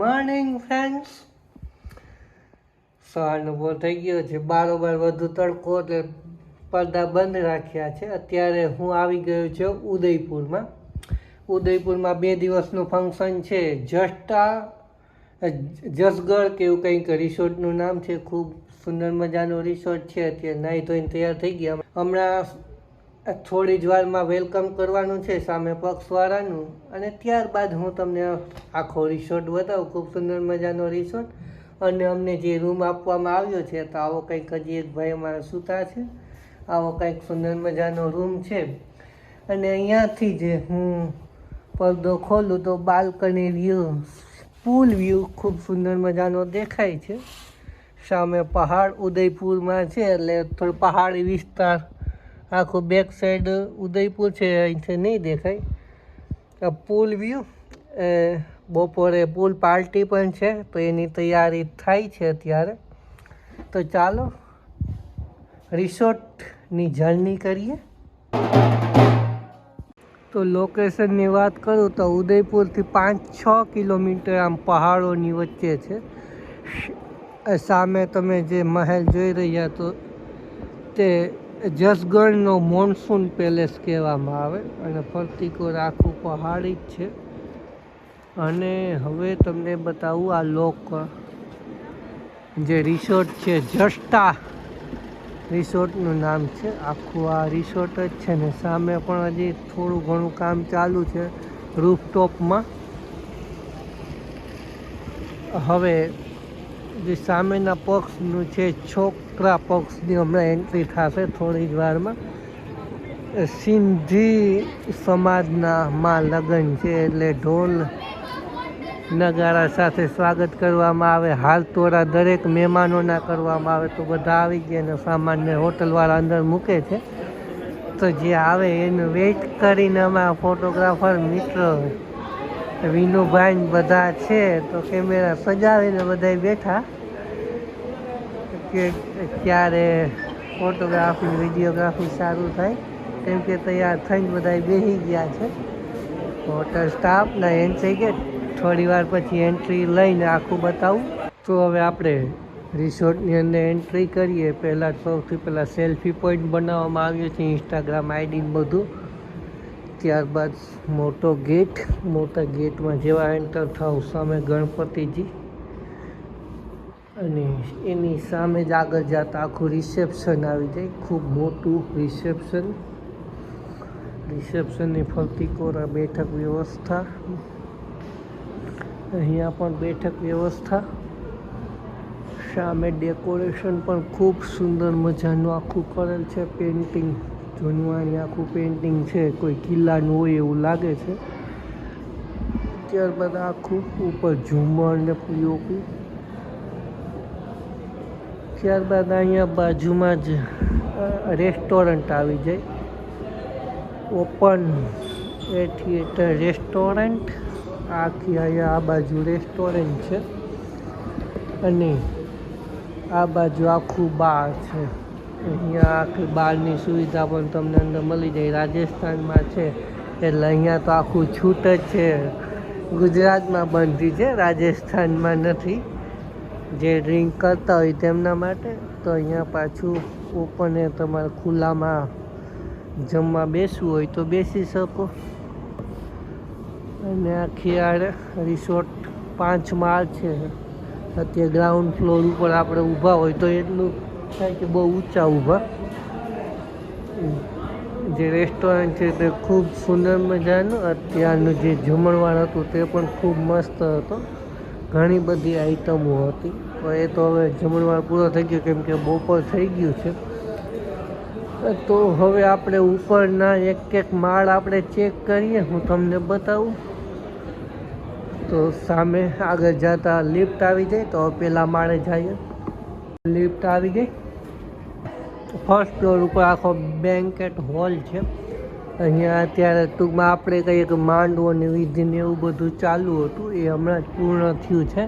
Morning friends. સવારનો બહુ થઈ ગયો છે, બારોબાર વધુ તડકો એટલે પડદા બંધ રાખ્યા છે. અત્યારે હું આવી ગયો છું ઉદયપુરમાં. ઉદયપુરમાં 2 દિવસનું ફંક્શન છે. જસગઢ કે એવું કંઈક રિસોર્ટનું નામ છે. ખૂબ સુંદર મજાનો રિસોર્ટ છે. અત્યારે નાહી ધોઈને તૈયાર થઈ ગયા. હમણાં થોડી જ વારમાં વેલકમ કરવાનું છે સામે પક્ષવાળાનું, અને ત્યારબાદ હું તમને આખો રિસોર્ટ બતાવું. ખૂબ સુંદર મજાનો રિસોર્ટ, અને અમને જે રૂમ આપવામાં આવ્યો છે તો આવો કંઈક હજી એક ભાઈ અમારા સૂતા છે. આવો કંઈક સુંદર મજાનો રૂમ છે. અને અહીંયાથી જે હું પડદો ખોલું તો બાલ્કની વ્યૂ, પુલ વ્યૂ ખૂબ સુંદર મજાનો દેખાય છે. સામે પહાડ ઉદયપુરમાં છે એટલે થોડો પહાડી વિસ્તાર. આખું બેક સાઈડ ઉદયપુર છે, અહીંથી નહીં દેખાય. પુલ વ્યૂ. બપોરે પુલ પાર્ટી પણ છે તો એની તૈયારી થાય છે અત્યારે. તો ચાલો રિસોર્ટની જર્ની કરીએ. તો લોકેશનની વાત કરું તો ઉદયપુરથી 5-6 કિલોમીટર આમ પહાડોની વચ્ચે છે. સામે તમે જે મહેલ જોઈ રહ્યા તો તે જસગઢનો મોન્સૂન પેલેસ કહેવામાં આવે, અને ફરતી કોર આખું પહાડી જ છે. અને હવે તમને બતાવું આ જે રિસોર્ટ છે, જસ્ટા રિસોર્ટનું નામ છે. આખું આ રિસોર્ટ જ છે ને સામે પણ હજી થોડું ઘણું કામ ચાલુ છે રૂફટોપમાં. હવે જે સામેના પક્ષનું છે, છોકરા પક્ષની હમણાં એન્ટ્રી થશે થોડી જ વારમાં. સિંધી સમાજના માં લગ્ન છે એટલે ઢોલ નગારા સાથે સ્વાગત કરવામાં આવે. હાલ તોરા દરેક મહેમાનોના કરવામાં આવે. તો બધા આવી ગયા અને સામાનને હોટલવાળા અંદર મૂકે છે. તો જે આવે એનું વેઇટ કરીને અમારા ફોટોગ્રાફર મિત્રો વિનુભાઈ બધા છે તો કેમેરા સજાવીને બધા બેઠા કે ક્યારે ફોટોગ્રાફી વિડીયોગ્રાફી સારું થાય, કેમ કે તૈયાર થઈને બધા બેસી ગયા છે. હોટલ સ્ટાફના એન્ટ્રી ગેટ થોડી વાર પછી એન્ટ્રી લઈને આખું બતાવું. તો હવે આપણે રિસોર્ટની અંદર એન્ટ્રી કરીએ. પહેલાં સૌથી પહેલાં સેલ્ફી પોઈન્ટ બનાવવામાં આવ્યો છે, ઇન્સ્ટાગ્રામ આઈડી બધું. ત્યારબાદ મોટા ગેટમાં જેવા એન્ટર થાવ સામે ગણપતિજી, અને એની સામે જ આગળ જતા આખું રિસેપ્શન આવી જાય. ખૂબ મોટું રિસેપ્શનની ફરતી કોરા બેઠક વ્યવસ્થા. અહીંયા પણ બેઠક વ્યવસ્થા. સામે ડેકોરેશન પણ ખૂબ સુંદર મજાનું આખું કરેલ છે. પેઇન્ટિંગ જૂનવાણી આખું પેઇન્ટિંગ છે, કોઈ કિલ્લાનું હોય એવું લાગે છે. ત્યારબાદ આખું ઉપર ઝુમર ને પીઓપી. ત્યારબાદ અહીંયા બાજુમાં જ રેસ્ટોરન્ટ આવી જાય. Open theatre restaurant. આખી અહીંયા આ બાજુ રેસ્ટોરન્ટ છે, અને આ બાજુ આખું બાર છે. અહીંયા આખી બારની સુવિધા પણ તમને અંદર મળી જાય. રાજસ્થાનમાં છે એટલે અહીંયા તો આખું છૂટ જ છે. ગુજરાતમાં બંધી છે, રાજસ્થાનમાં નથી. જે ડ્રિંક કરતા હોય તેમના માટે. તો અહીંયા પાછું ઓપન તમારે ખુલ્લામાં જમવા બેસવું હોય તો બેસી શકો. અને આખી આ રિસોર્ટ 5 માળ છે. અત્યારે ગ્રાઉન્ડ ફ્લોર ઉપર આપણે ઊભા હોય તો એટલું થાય કે બહુ ઊંચા ઊભા. જે રેસ્ટોરન્ટ છે તે ખૂબ સુંદર મજાનું. અત્યારનું જે જમણવાર હતું તે પણ ખૂબ મસ્ત હતો. ઘણી બધી આઈટમો હતી. તો એ તો હવે જમણવાર પૂરો થઈ ગયો કેમ કે બપોર થઈ ગયું છે. તો હવે આપણે ઉપરના એક માળ આપણે ચેક કરીએ. હું તમને બતાવું. તો સામે આગળ જતા લિફ્ટ આવી જાય તો પેલા માળે જઈએ. લિફ્ટ આવી ગઈ. ફર્સ્ટ ફ્લોર ઉપર આખો બેન્કેટ હોલ છે. અહીંયા અત્યારે ટૂંકમાં આપણે કહીએ કે માંડવોની વિધિને એવું બધું ચાલુ હતું, એ હમણાં જ પૂર્ણ થયું છે.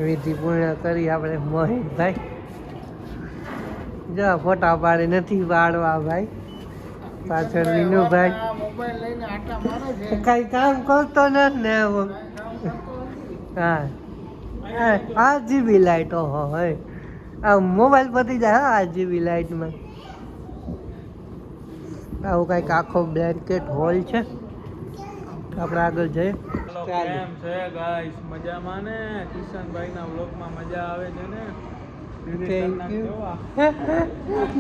વિધિ પૂર્ણ કરી આપણે મોહિતભાઈ જા ફોટા પાડે નથી પાડવા ભાઈ. પાછળ વિનુભાઈ કઈ કામ કરતો નથી ને હા RGB લાઇટ. ઓહો હોય આ મોબાઈલ પતી જાય હા RGB લાઇટમાં. આવું કંઈક આખો બ્લેન્કેટ હોલ છે. આપણે આગળ જઈએ. કેમ છે ગાઈસ? મજામાં ને? કિશનભાઈ ના વ્લોગમાં મજા આવે છે ને? Thank you.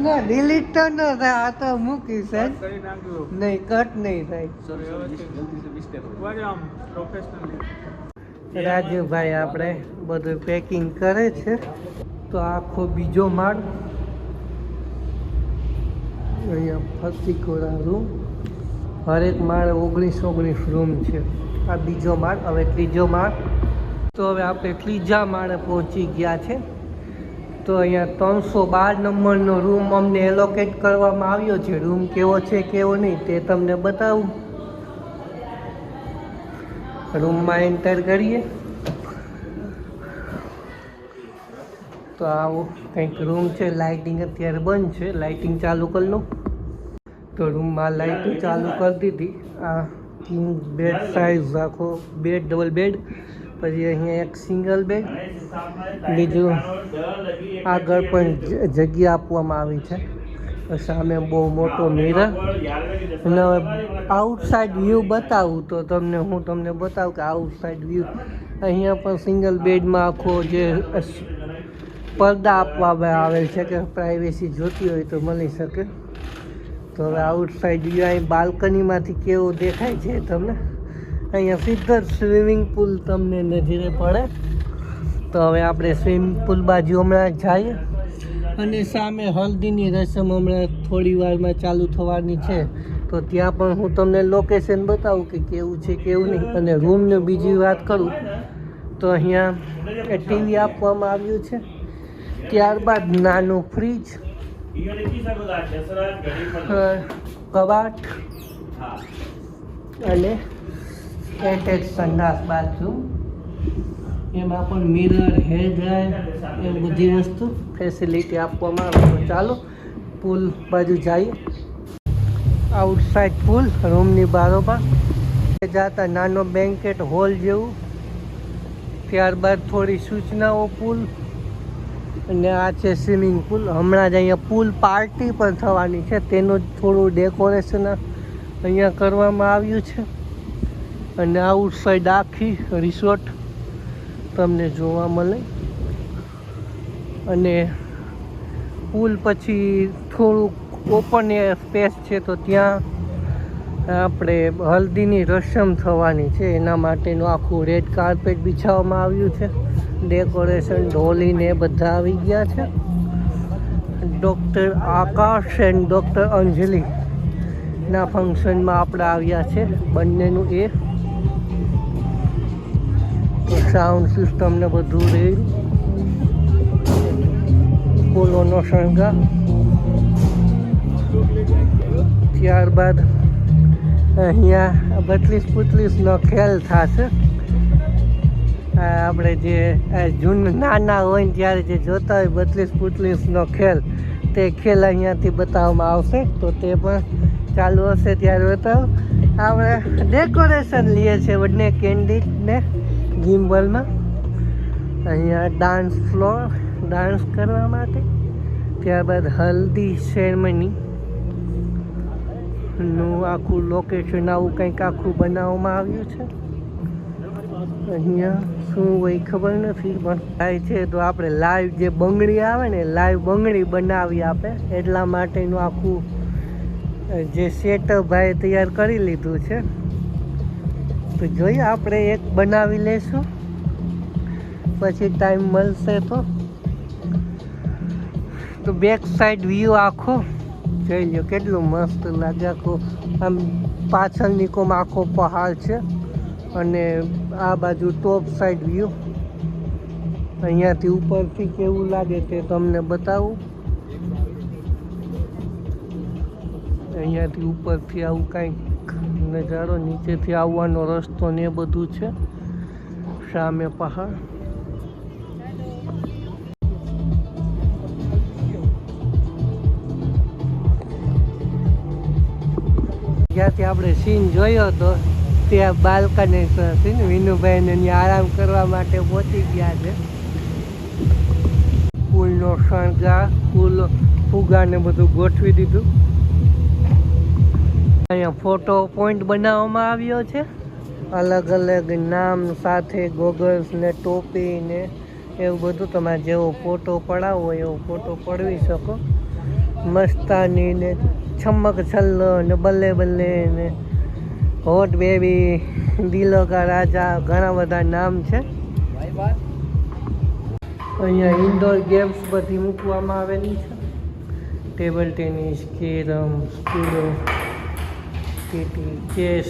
ના ડિલીટ તો ન થાય, આ તો મૂકીશ જ. કરી નાખજો. નહીં કટ નહીં થાય. રાજુભાઈ આપણે બધું પેકિંગ કરે છે. તો આખો બીજો માળ અહીંયા ફરતી કોરા રૂમ. હરેક માળ 19 રૂમ છે. આ બીજો માળ. હવે ત્રીજો માળ. તો હવે આપણે ત્રીજા માળે પહોંચી ગયા છે. તો અહીંયા 312 નંબરનો રૂમ અમને એલોકેટ કરવામાં આવ્યો છે. રૂમ કેવો છે કેવો નહીં તે તમને બતાવું. રૂમમાં એન્ટર કરીએ તો આવો કંઈક રૂમ છે. લાઇટિંગ અત્યારે બંધ છે, લાઇટિંગ ચાલુ કરી લો. તો રૂમમાં લાઇટિંગ ચાલુ કરી દીધી. આ કિંગ બેડ સાઇઝ આખો બેડ, ડબલ બેડ. પછી અહીંયા એક સિંગલ બેડ. બીજું આગળ પણ જગ્યા આપવામાં આવી છે. સામે બહુ મોટો મિરર. અને આઉટસાઇડ વ્યૂ બતાવું તો હું તમને બતાવું કે આઉટસાઇડ વ્યૂ અહીંયા પણ સિંગલ બેડમાં આખો જે પડદા આપવામાં આવેલ છે કે પ્રાઇવેસી જોતી હોય તો મળી શકે. તો હવે આઉટસાઇડ વ્યૂ અહીં બાલ્કનીમાંથી કેવું દેખાય છે તમને. અહીંયા સીધો જ સ્વિમિંગ પુલ તમને નજરે પડે. તો હવે આપણે સ્વિમિંગ પુલ બાજુ હમણાં જઈએ. અને સામે હલ્દીની રસમ હમણાં થોડી વારમાં ચાલુ થવાની છે. તો ત્યાં પણ હું તમને લોકેશન બતાવું કે કેવું છે કેવું નહીં. અને રૂમની બીજી વાત કરું તો અહીંયા ટીવી આપવામાં આવ્યું છે. ત્યારબાદ નાનું ફ્રીજ, કબાટ અને એટેચ સંડાસ બાથરૂમ. એમાં પણ મિરર, હેર ડ્રાયર એ બધી વસ્તુ ફેસિલિટી આપવામાં આવે. તો ચાલો પુલ બાજુ જઈએ. આઉટસાઇડ પુલ રૂમની બારોબાર જતા નાનો બેન્કેટ હોલ જેવું. ત્યારબાદ થોડી સૂચનાઓ પુલ. અને આ છે સ્વિમિંગ પુલ. હમણાં જ અહીંયા પુલ પાર્ટી પણ થવાની છે, તેનું જ થોડું ડેકોરેશન અહીંયા કરવામાં આવ્યું છે. અને આઉટસાઇડ આખી રિસોર્ટ તમને જોવા મળે. અને પુલ પછી થોડુંક ઓપન સ્પેસ છે. તો ત્યાં આપણે હલ્દીની રસમ થવાની છે, એના માટેનું આખું રેડ કાર્પેટ બિછાવવામાં આવ્યું છે. ડેકોરેશન ઢોલીને બધા આવી ગયા છે. ડૉક્ટર આકાશ એન્ડ ડૉક્ટર અંજલિ ના ફંક્શનમાં આપણે આવ્યા છે બંનેનું. એ સાઉન્ડ સિસ્ટમ ને બધું રહ્યું. ફૂલોનો શણગાર. ત્યારબાદ અહીંયા 32-35નો ખેલ થશે. આપણે જે નાના હોય ને ત્યારે જે જોતા હોય 32-35નો ખેલ, તે ખેલ અહીંયાથી બતાવવામાં આવશે. તો તે પણ ચાલુ હશે ત્યારે બતાવો. આપણે ડેકોરેશન લઈએ છીએ બંને કેન્ડિડ ને ગિમ્બલમાં. અહીંયા ડાન્સ ફ્લોર, ડાન્સ કરવા માટે. ત્યારબાદ હલ્દી સેરેમની નું આખું લોકેશન આવું કંઈક આખું બનાવવામાં આવ્યું છે. અહીંયા શું હોય ખબર નથી પણ થાય છે. તો આપણે લાઈવ જે બંગડી આવે ને, લાઈવ બંગડી બનાવી આપે એટલા માટેનું આખું જે સેટઅપ ભાઈ તૈયાર કરી લીધું છે. તો જોઈએ આપણે એક બનાવી લઈશું, પછી ટાઈમ મળશે તો બેક સાઈડ વ્યૂ આખો જોઈ લો કેટલું મસ્ત લાગે. આખો આમ પાછળની કોમ આખો પહાડ છે. અને આ બાજુ ટોપ સાઈડ વ્યૂ અહીંયાથી ઉપરથી કેવું લાગે તે તમને બતાવું. અહીંયાથી ઉપરથી આવું કંઈક નજારો, નીચેથી આવવાનો રસ્તો ને એ બધું છે. સામે પહાડ. જ્યાંથી આપણે સીન જોયો હતો ત્યાં બાલ્કની છે ને વિનુભાઈને ત્યાં આરામ કરવા માટે પહોંચી ગયા છે. ફૂલનો શણગાર, ફૂલ ફુગાને બધું ગોઠવી દીધું. અહીંયા ફોટો પોઈન્ટ બનાવવામાં આવ્યો છે. અલગ અલગ નામ સાથે ગોગલ્સ ને ટોપી ને એવું બધું તમારે જેવો ફોટો પડાવવો હોય એવો ફોટો પડાવી શકો. મસ્તાની ને છમક છલ્લો ને બલ્લે બલ્લે ને હોટ બેબી, દિલો કા રાજા, ઘણા બધા નામ છે. અહીંયા ઇન્ડોર ગેમ્સ બધી મૂકવામાં આવેલી છે. ટેબલ ટેનિસ, કેરમ, સ્કૂલો, ટીટી, ચેસ.